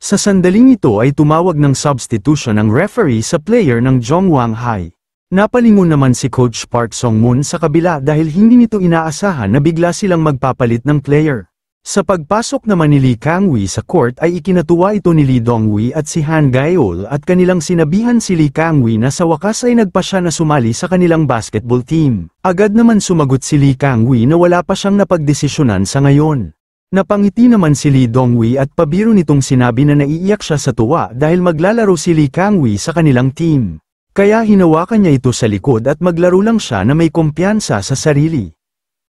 Sa sandaling ito ay tumawag ng substitution ang referee sa player ng Jongwang Hai. Napalingon naman si Coach Park Song-moon sa kabila dahil hindi nito inaasahan na bigla silang magpapalit ng player. Sa pagpasok naman ni Lee Kang-wei sa court ay ikinatuwa ito ni Lee Dong-wei at si Han Gaeol at kanilang sinabihan si Lee Kang-wei na sa wakas ay nagpa siya na sumali sa kanilang basketball team. Agad naman sumagot si Lee Kang-wei na wala pa siyang napagdesisyonan sa ngayon. Napangiti naman si Lee Dong-wei at pabiro nitong sinabi na naiiyak siya sa tuwa dahil maglalaro si Lee Kang-wei sa kanilang team. Kaya hinawakan niya ito sa likod at maglaro lang siya na may kumpiyansa sa sarili.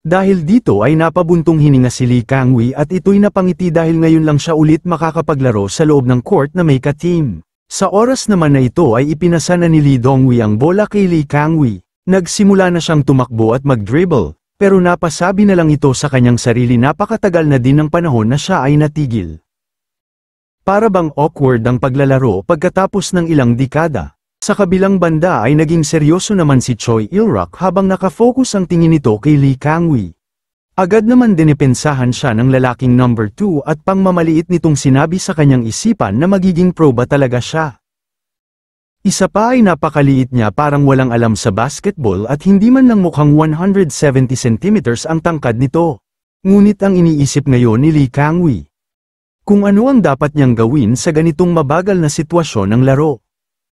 Dahil dito ay napabuntong hininga si Lee Kang-wei at ito'y napangiti dahil ngayon lang siya ulit makakapaglaro sa loob ng court na may ka-team. Sa oras naman na ito ay ipinasa na ni Lee Dong-wei ang bola kay Lee Kang-wei. Nagsimula na siyang tumakbo at mag-dribble, pero napasabi na lang ito sa kanyang sarili napakatagal na din ng panahon na siya ay natigil. Para bang awkward ang paglalaro pagkatapos ng ilang dekada. Sa kabilang banda ay naging seryoso naman si Choi Il-rak habang nakafocus ang tingin nito kay Lee Kang-wei. Agad naman dinipensahan siya ng lalaking number 2 at pangmamaliit nitong sinabi sa kanyang isipan na magiging pro ba talaga siya. Isa pa ay napakaliit niya parang walang alam sa basketball at hindi man lang mukhang 170 cm ang tangkad nito. Ngunit ang iniisip ngayon ni Lee Kang-wei, kung ano ang dapat niyang gawin sa ganitong mabagal na sitwasyon ng laro.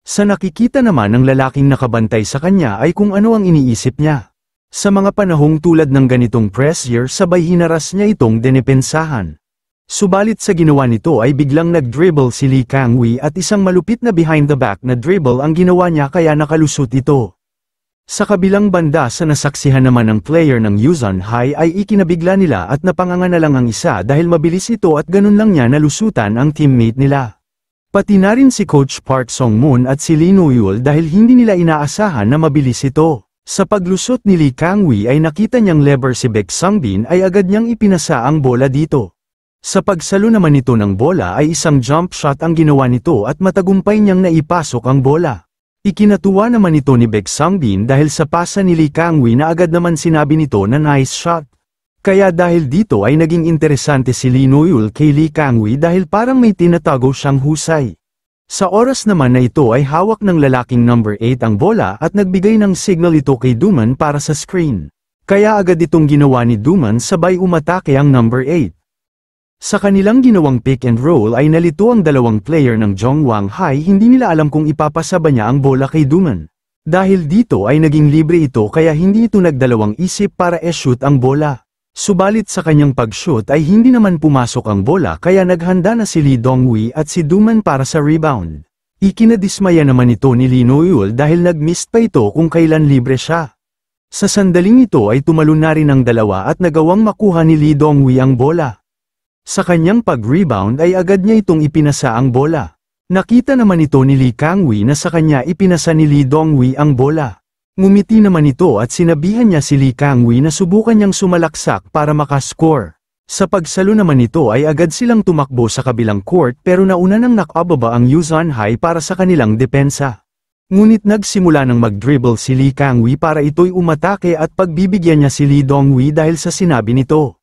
Sa nakikita naman ng lalaking nakabantay sa kanya ay kung ano ang iniisip niya. Sa mga panahong tulad ng ganitong pressure sabay hinaras niya itong dinipensahan. Subalit sa ginawa nito ay biglang nag-dribble si Lee Kang-wei at isang malupit na behind the back na dribble ang ginawa niya kaya nakalusot ito. Sa kabilang banda sa nasaksihan naman ng player ng Yuzhan High ay ikinabigla nila at napanganga na lang ang isa dahil mabilis ito at ganun lang niya nalusutan ang teammate nila. Pati na rin si Coach Park Song-moon at si Lee No-yeol dahil hindi nila inaasahan na mabilis ito. Sa paglusot ni Lee Kang-wei ay nakita niyang lever si Baek Sungbin ay agad niyang ipinasa ang bola dito. Sa pagsalo naman nito ng bola ay isang jump shot ang ginawa nito at matagumpay niyang naipasok ang bola. Ikinatuwa naman ito ni Baek Sungbin dahil sa pasa ni Lee Kang-wei na agad naman sinabi nito na nice shot. Kaya dahil dito ay naging interesante si Lee No-yeol kay Lee Kang-wei dahil parang may tinatago siyang husay. Sa oras naman na ito ay hawak ng lalaking number 8 ang bola at nagbigay ng signal ito kay Duman para sa screen. Kaya agad itong ginawa ni Duman sabay umatake ang number 8. Sa kanilang ginawang pick and roll ay nalito ang dalawang player ng Jongwang High hindi nila alam kung ipapasa ba niya ang bola kay Duman. Dahil dito ay naging libre ito kaya hindi ito nagdalawang isip para e-shoot ang bola. Subalit sa kanyang pag-shoot ay hindi naman pumasok ang bola kaya naghanda na si Lee Dong-wei at si Duman para sa rebound. Ikinadismaya naman ito ni Lee No-yeol dahil nag-missed pa ito kung kailan libre siya. Sa sandaling ito ay tumalon na rin ang dalawa at nagawang makuha ni Lee Dong-wei ang bola. Sa kanyang pag-rebound ay agad niya itong ipinasa ang bola. Nakita naman ito ni Lee Kang-wei na sa kanya ipinasa ni Lee Dong-wei ang bola. Ngumiti naman ito at sinabihan niya si Lee Kang-wei na subukan niyang sumalaksak para makascore. Sa pagsalo naman nito ay agad silang tumakbo sa kabilang court pero nauna nang nakababa ang Yuzhan High para sa kanilang depensa. Ngunit nagsimula ng mag-dribble si Lee Kang-wei para ito'y umatake at pagbibigyan niya si Lee Dong-wei dahil sa sinabi nito.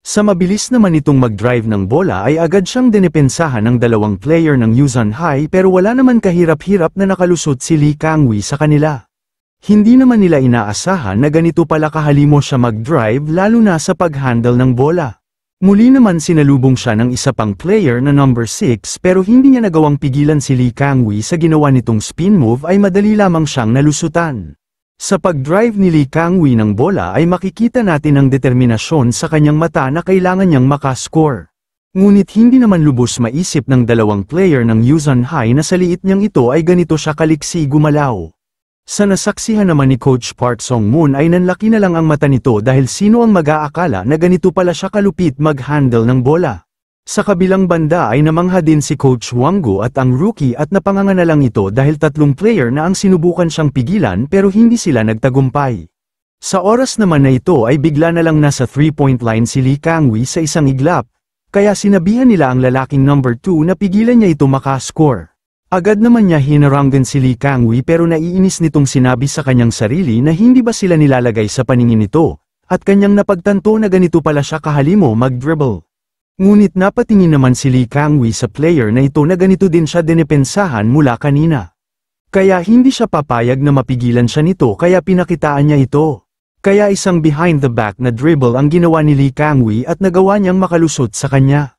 Sa mabilis naman itong mag-drive ng bola ay agad siyang dinipensahan ng dalawang player ng Yuzhan High pero wala naman kahirap-hirap na nakalusot si Lee Kang-wei sa kanila. Hindi naman nila inaasahan na ganito pala kahalimo siya mag-drive lalo na sa pag-handle ng bola. Muli naman sinalubong siya ng isa pang player na number 6 pero hindi niya nagawang pigilan si Lee Kang-wei sa ginawa nitong spin move ay madali lamang siyang nalusutan. Sa pag-drive ni Lee Kang-wei ng bola ay makikita natin ang determinasyon sa kanyang mata na kailangan niyang makascore. Ngunit hindi naman lubos maisip ng dalawang player ng Yuzhan High na sa liit niyang ito ay ganito siya kaliksi gumalaw. Sa nasaksihan naman ni Coach Park Song-moon ay nanlaki na lang ang mata nito dahil sino ang mag-aakala na ganito pala siya kalupit mag-handle ng bola. Sa kabilang banda ay namangha din si Coach Wang-gu at ang rookie at napanganga na lang ito dahil tatlong player na ang sinubukan siyang pigilan pero hindi sila nagtagumpay. Sa oras naman na ito ay bigla na lang nasa 3-point line si Lee Kang-wei sa isang iglap, kaya sinabihan nila ang lalaking number 2 na pigilan niya ito makascore. Agad naman niya hinaranggan si Lee Kang-wei pero naiinis nitong sinabi sa kanyang sarili na hindi ba sila nilalagay sa paningin nito, at kanyang napagtanto na ganito pala siya kahalimo mag-dribble. Ngunit napatingin naman si Lee Kangwei sa player na ito na ganito din siya dinepensahan mula kanina. Kaya hindi siya papayag na mapigilan siya nito kaya pinakitaan niya ito. Kaya isang behind the back na dribble ang ginawa ni Lee Kangwei at nagawa niyang makalusot sa kanya.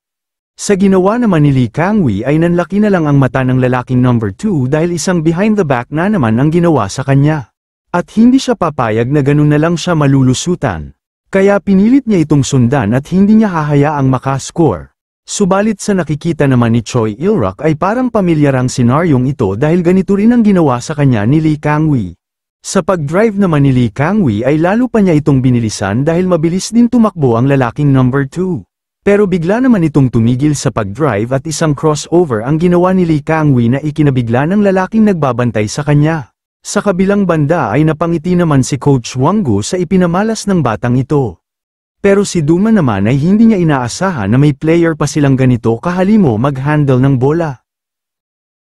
Sa ginawa naman ni Lee Kangwei ay nanlaki na lang ang mata ng lalaking number 2 dahil isang behind the back na naman ang ginawa sa kanya. At hindi siya papayag na ganun na lang siya malulusutan. Kaya pinilit niya itong sundan at hindi niya hahayaang makascore. Subalit sa nakikita naman ni Choi Il-rak ay parang pamilyar ang senaryong ito dahil ganito rin ang ginawa sa kanya ni Lee Kangwei. Sa pag-drive naman ni Lee Kangwei ay lalo pa niya itong binilisan dahil mabilis din tumakbo ang lalaking number 2. Pero bigla naman itong tumigil sa pag-drive at isang crossover ang ginawa ni Lee Kangwei na ikinabigla ng lalaking nagbabantay sa kanya. Sa kabilang banda ay napangiti naman si Coach Wang Gu sa ipinamalas ng batang ito. Pero si Duma naman ay hindi niya inaasahan na may player pa silang ganito kahalimo mag-handle ng bola.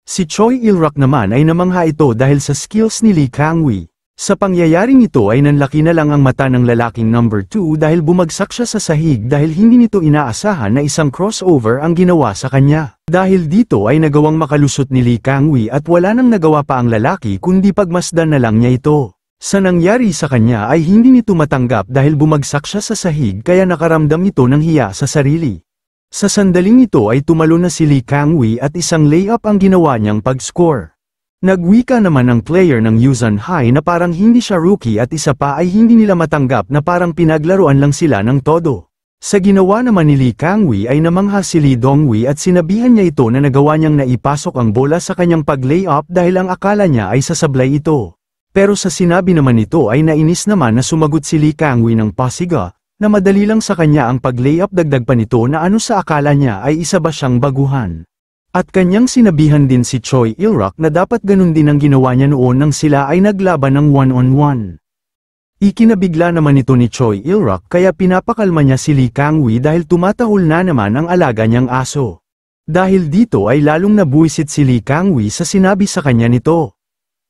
Si Choi Il-rak naman ay namangha ito dahil sa skills ni Lee Kangwei. Sa pangyayaring ito ay nanlaki na lang ang mata ng lalaking number 2 dahil bumagsak siya sa sahig dahil hindi nito inaasahan na isang crossover ang ginawa sa kanya. Dahil dito ay nagawang makalusot ni Lee Kangwei at wala nang nagawa pa ang lalaki kundi pagmasdan na lang niya ito. Sa nangyari sa kanya ay hindi nito matanggap dahil bumagsak siya sa sahig kaya nakaramdam ito ng hiya sa sarili. Sa sandaling ito ay tumalo na si Lee Kangwei at isang layup ang ginawa niyang pag-score. Nagwika naman ang player ng Yuzhan High na parang hindi siya rookie at isa pa ay hindi nila matanggap na parang pinaglaruan lang sila ng todo. Sa ginawa naman ni Lee Kangwei ay namangha si Lee Dongwei at sinabihan niya ito na nagawa niyang naipasok ang bola sa kanyang pag-layup dahil ang akala niya ay sasablay ito. Pero sa sinabi naman nito ay nainis naman na sumagot si Lee Kangwei ng pasiga, na madali lang sa kanya ang pag-layup dagdag pa nito na ano sa akala niya ay isa ba siyang baguhan. At kanyang sinabihan din si Choi Il-rak na dapat ganun din ang ginawa niya noon nang sila ay naglaban ng one-on-one. Ikinabigla naman ito ni Choi Il-rak kaya pinapakalma niya si Lee Kangwei dahil tumatahol na naman ang alaga niyang aso. Dahil dito ay lalong nabuwisit si Lee Kangwei sa sinabi sa kanya nito.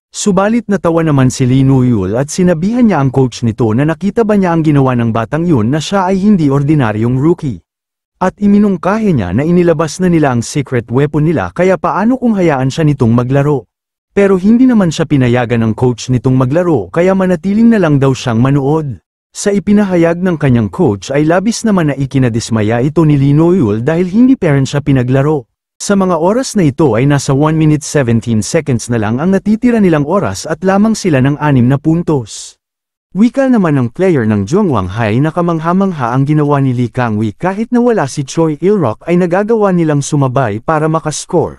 Subalit natawa naman si Lee Nuyul at sinabihan niya ang coach nito na nakita ba niya ang ginawa ng batang yun na siya ay hindi ordinaryong rookie. At iminungkahi niya na inilabas na nila ang secret weapon nila kaya paano kung hayaan siya nitong maglaro. Pero hindi naman siya pinayagan ng coach nitong maglaro kaya manatiling na lang daw siyang manood. Sa ipinahayag ng kanyang coach ay labis naman na ikinadismaya ito ni Lee Nuyul dahil hindi pa rin siya pinaglaro. Sa mga oras na ito ay nasa 1 minute 17 seconds na lang ang natitira nilang oras at lamang sila ng 6 na puntos. Wika naman ng player ng Jongwang High na kamangha-mangha ang ginawa ni Lee Kangwei kahit na wala si Choi Il-rak ay nagagawa nilang sumabay para makascore.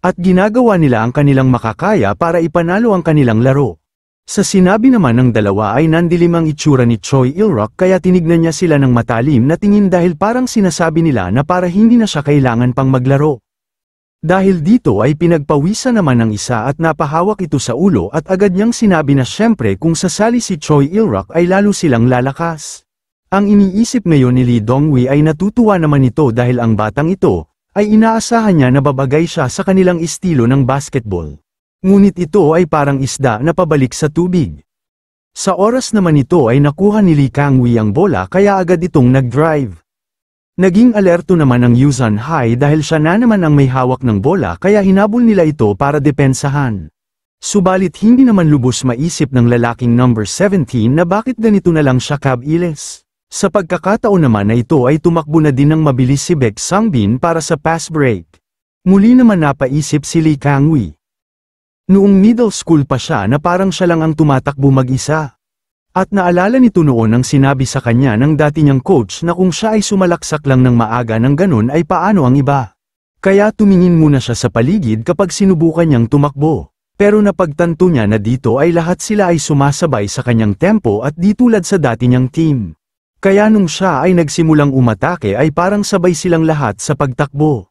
At ginagawa nila ang kanilang makakaya para ipanalo ang kanilang laro. Sa sinabi naman ng dalawa ay nandilim ang itsura ni Choi Il-rak kaya tinignan niya sila ng matalim na tingin dahil parang sinasabi nila na para hindi na siya kailangan pang maglaro. Dahil dito ay pinagpawisan naman ng isa at napahawak ito sa ulo at agad niyang sinabi na syempre kung sasali si Choi Il-rak ay lalo silang lalakas. Ang iniisip ngayon ni Lee Dongwei ay natutuwa naman ito dahil ang batang ito ay inaasahan niya na babagay siya sa kanilang estilo ng basketball. Ngunit ito ay parang isda na pabalik sa tubig. Sa oras naman ito ay nakuha ni Lee Kangwei ang bola kaya agad itong nag-drive. Naging alerto naman ang Yuzhan High dahil siya na naman ang may hawak ng bola kaya hinabol nila ito para depensahan. Subalit hindi naman lubos maisip ng lalaking number 17 na bakit ganito na lang siya kabiles. Sa pagkakataon naman na ito ay tumakbo na din ng mabilis si Baek Sungbin para sa pass break. Muli naman napaisip si Lee Kangwei. Noong middle school pa siya na parang siya lang ang tumatakbo mag-isa. At naalala nito noon ang sinabi sa kanya ng dati niyang coach na kung siya ay sumalaksak lang ng maaga ng ganun ay paano ang iba. Kaya tumingin muna siya sa paligid kapag sinubukan niyang tumakbo. Pero napagtanto niya na dito ay lahat sila ay sumasabay sa kanyang tempo at di tulad sa dati niyang team. Kaya nung siya ay nagsimulang umatake ay parang sabay silang lahat sa pagtakbo.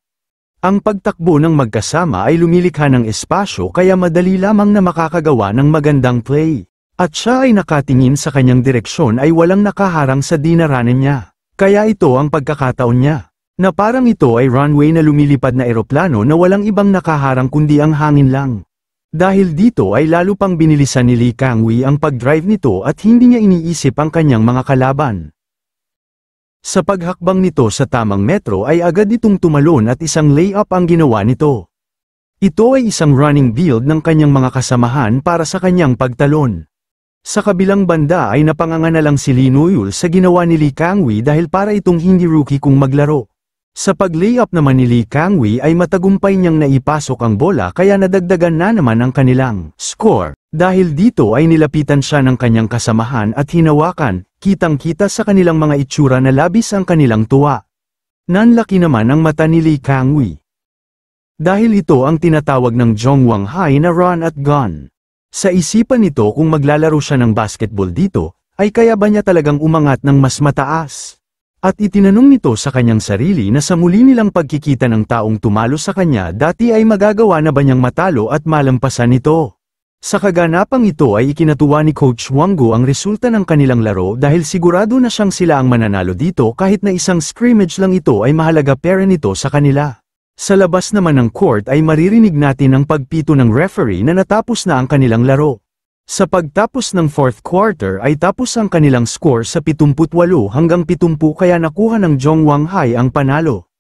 Ang pagtakbo ng magkasama ay lumilikha ng espasyo kaya madali lamang na makakagawa ng magandang play. At siya ay nakatingin sa kanyang direksyon ay walang nakaharang sa dinaranan niya. Kaya ito ang pagkakataon niya. Na parang ito ay runway na lumilipad na eroplano na walang ibang nakaharang kundi ang hangin lang. Dahil dito ay lalo pang binilisan ni Lee Kangwei ang pag-drive nito at hindi niya iniisip ang kanyang mga kalaban. Sa paghakbang nito sa tamang metro ay agad itong tumalon at isang layup ang ginawa nito. Ito ay isang running build ng kanyang mga kasamahan para sa kanyang pagtalon. Sa kabilang banda ay napanganganalang si Lee Noyul sa ginawa ni Lee Kangwei dahil para itong hindi rookie kung maglaro. Sa pag-layup naman ni Lee Kangwei ay matagumpay niyang naipasok ang bola kaya nadagdagan na naman ang kanilang score. Dahil dito ay nilapitan siya ng kanyang kasamahan at hinawakan, kitang-kita sa kanilang mga itsura na labis ang kanilang tuwa. Nanlaki naman ang mata ni Lee Kangwei. Dahil ito ang tinatawag ng Zhongyuan High na run at gun. Sa isipan nito kung maglalaro siya ng basketball dito, ay kaya ba niya talagang umangat ng mas mataas? At itinanong nito sa kanyang sarili na sa muli nilang pagkikita ng taong tumalo sa kanya dati ay magagawa na ba niyang matalo at malampasan ito. Sa kaganapang ito ay ikinatuwa ni Coach Wang Gu ang resulta ng kanilang laro dahil sigurado na sila ang mananalo dito kahit na isang scrimmage lang ito ay mahalaga pera nito sa kanila. Sa labas naman ng court ay maririnig natin ang pagpito ng referee na natapos na ang kanilang laro. Sa pagtapos ng fourth quarter ay tapos ang kanilang score sa 78 hanggang 70 kaya nakuha ng Zhongyuan High ang panalo.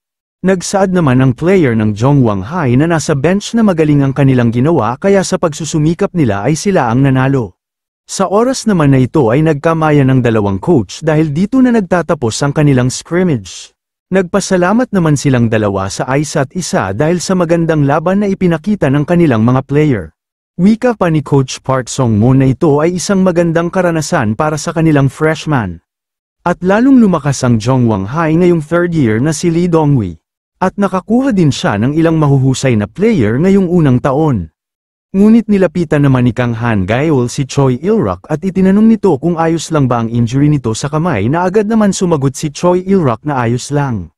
Nagsaad naman ang player ng Zhongyuan High na nasa bench na magaling ang kanilang ginawa kaya sa pagsusumikap nila ay sila ang nanalo. Sa oras naman na ito ay nagkamayan ng dalawang coach dahil dito na nagtatapos ang kanilang scrimmage. Nagpasalamat naman silang dalawa sa isa't isa dahil sa magandang laban na ipinakita ng kanilang mga player. Wika pa ni Coach Park Song-moon na ito ay isang magandang karanasan para sa kanilang freshman. At lalong lumakas ang Zhongyuan High ngayong third year na si Lee Dongwei. At nakakuha din siya ng ilang mahuhusay na player ngayong unang taon. Ngunit nilapitan naman ni Kang Han Gaeul si Choi Il-rak at itinanong nito kung ayos lang ba ang injury nito sa kamay na agad naman sumagot si Choi Il-rak na ayos lang.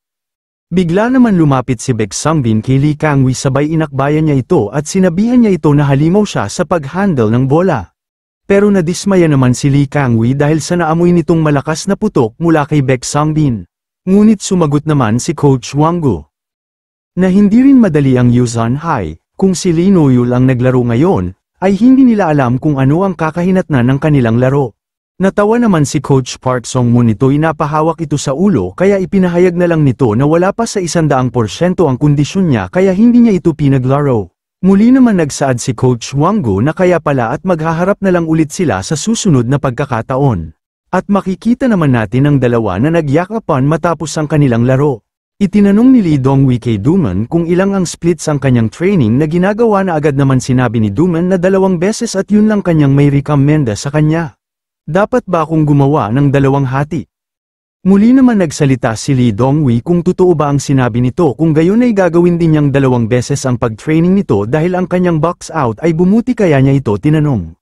Bigla naman lumapit si Baek Sungbin kay Lee Kangwei sabay inakbayan niya ito at sinabihan niya ito na halimaw siya sa pag-handle ng bola. Pero nadismaya naman si Lee Kangwei dahil sa naamoy nitong malakas na putok mula kay Baek Sungbin. Ngunit sumagot naman si Coach Wang Gu na hindi rin madali ang Yuzhan High, kung si Lee Noyul ang naglaro ngayon, ay hindi nila alam kung ano ang kakahinatnan ng kanilang laro. Natawa naman si Coach Park Song-moon nito inapahawak ito sa ulo kaya ipinahayag na lang nito na wala pa sa 100% ang kondisyon niya kaya hindi niya ito pinaglaro. Muli naman nagsaad si Coach Wang Gu na kaya pala at maghaharap na lang ulit sila sa susunod na pagkakataon. At makikita naman natin ang dalawa na nagyakapan matapos ang kanilang laro. Itinanong ni Lee Dongwei kay Duman kung ilang ang splits ang kanyang training na ginagawa na agad naman sinabi ni Duman na 2 beses at yun lang kanyang may rekomenda sa kanya. Dapat ba akong gumawa ng 2 hati? Muli naman nagsalita si Lee Dongwei kung totoo ba ang sinabi nito kung gayon ay gagawin din niyang 2 beses ang pag-training nito dahil ang kanyang box out ay bumuti kaya niya ito tinanong.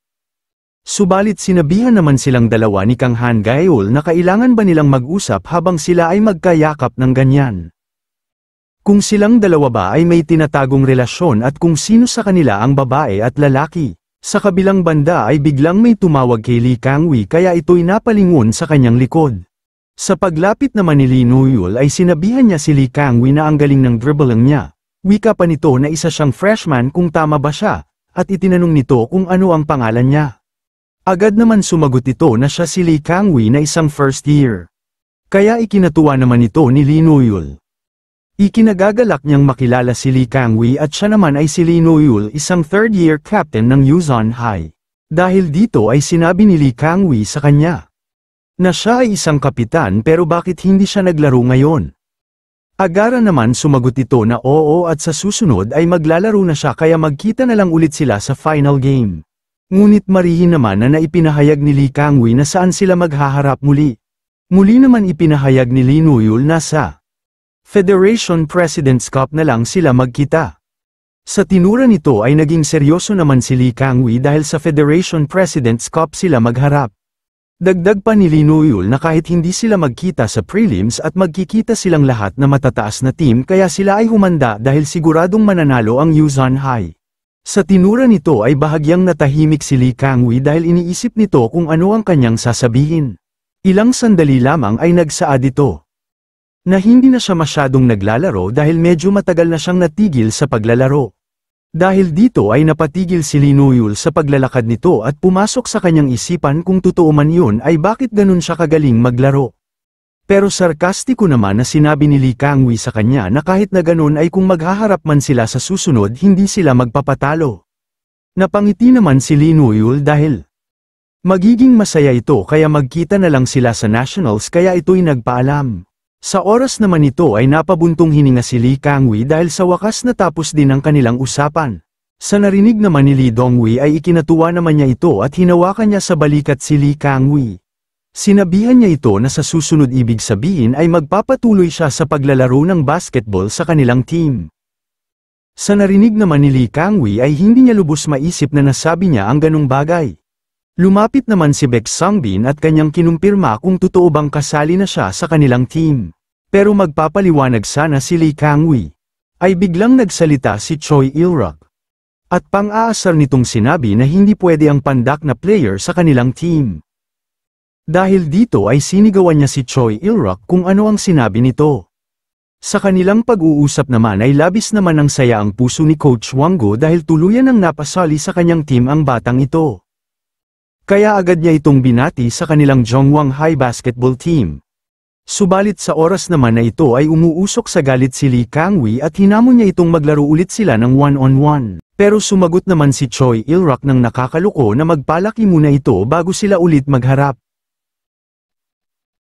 Subalit sinabihan naman silang dalawa ni Kang Han Gaeul na kailangan ba nilang mag-usap habang sila ay magkayakap ng ganyan. Kung silang dalawa ba ay may tinatagong relasyon at kung sino sa kanila ang babae at lalaki. Sa kabilang banda ay biglang may tumawag kay Lee Kangwei kaya ito'y napalingon sa kanyang likod. Sa paglapit naman ni Lee Noyul ay sinabihan niya si Lee Kangwei na ang galing ng dribbling niya. Wika pa nito na isa siyang freshman kung tama ba siya, at itinanong nito kung ano ang pangalan niya. Agad naman sumagot ito na siya si Lee Kangwei na isang first year. Kaya ikinatuwa naman ito ni Lee Noyul. Ikinagagalak niyang makilala si Lee Kangwei at siya naman ay si Lee Noyul isang third year captain ng Yuzhan High. Dahil dito ay sinabi ni Lee Kangwei sa kanya na siya ay isang kapitan pero bakit hindi siya naglaro ngayon? Agara naman sumagot ito na oo at sa susunod ay maglalaro na siya kaya magkita na lang ulit sila sa final game. Ngunit marihin naman na naipinahayag ni Lee Kangwei na saan sila maghaharap muli. Muli naman ipinahayag ni Lee Noyul na sa Federation President's Cup na lang sila magkita. Sa tinura nito ay naging seryoso naman si Lee Kangwei dahil sa Federation President's Cup sila magharap. Dagdag pa ni Lee Noyul na kahit hindi sila magkita sa prelims at magkikita silang lahat na matataas na team kaya sila ay humanda dahil siguradong mananalo ang Yuzhan High. Sa tinura nito ay bahagyang natahimik si Lee Kangwei dahil iniisip nito kung ano ang kanyang sasabihin. Ilang sandali lamang ay nagsaad ito na hindi na siya masyadong naglalaro dahil medyo matagal na siyang natigil sa paglalaro. Dahil dito ay napatigil si Lee Noyul sa paglalakad nito at pumasok sa kanyang isipan kung totoo man yun ay bakit ganun siya kagaling maglaro. Pero sarkastiko naman na sinabi ni Lee Kangwee sa kanya na kahit na ganun ay kung maghaharap man sila sa susunod hindi sila magpapatalo. Napangiti naman si Lee Nuyul dahil magiging masaya ito kaya magkita na lang sila sa nationals kaya ito'y nagpaalam. Sa oras naman ito ay napabuntong hininga si Lee Kangwee dahil sa wakas natapos din ang kanilang usapan. Sa narinig naman ni Lee Dongwee ay ikinatuwa naman niya ito at hinawakan niya sa balikat si Lee Kangwee. Sinabihan niya ito na sa susunod ibig sabihin ay magpapatuloy siya sa paglalaro ng basketball sa kanilang team. Sa narinig naman ni Lee Kangwee ay hindi niya lubos maisip na nasabi niya ang ganung bagay. Lumapit naman si Baek Sungbin at kanyang kinumpirma kung totoo bang kasali na siya sa kanilang team. Pero magpapaliwanag sana si Lee Kangwee. Ay biglang nagsalita si Choi Il-ruk. At pang-aasar nitong sinabi na hindi pwede ang pandak na player sa kanilang team. Dahil dito ay sinigawan niya si Choi Il-ruk kung ano ang sinabi nito. Sa kanilang pag-uusap naman ay labis naman ang saya ang puso ni Coach Wanggo dahil tuluyan ang napasali sa kanyang team ang batang ito. Kaya agad niya itong binati sa kanilang Jongwang High basketball team. Subalit sa oras naman na ito ay umuusok sa galit si Lee Kangwee at hinamon niya itong maglaro ulit sila ng one-on-one. Pero sumagot naman si Choi Il-ruk ng nakakaluko na magpalaki muna ito bago sila ulit magharap.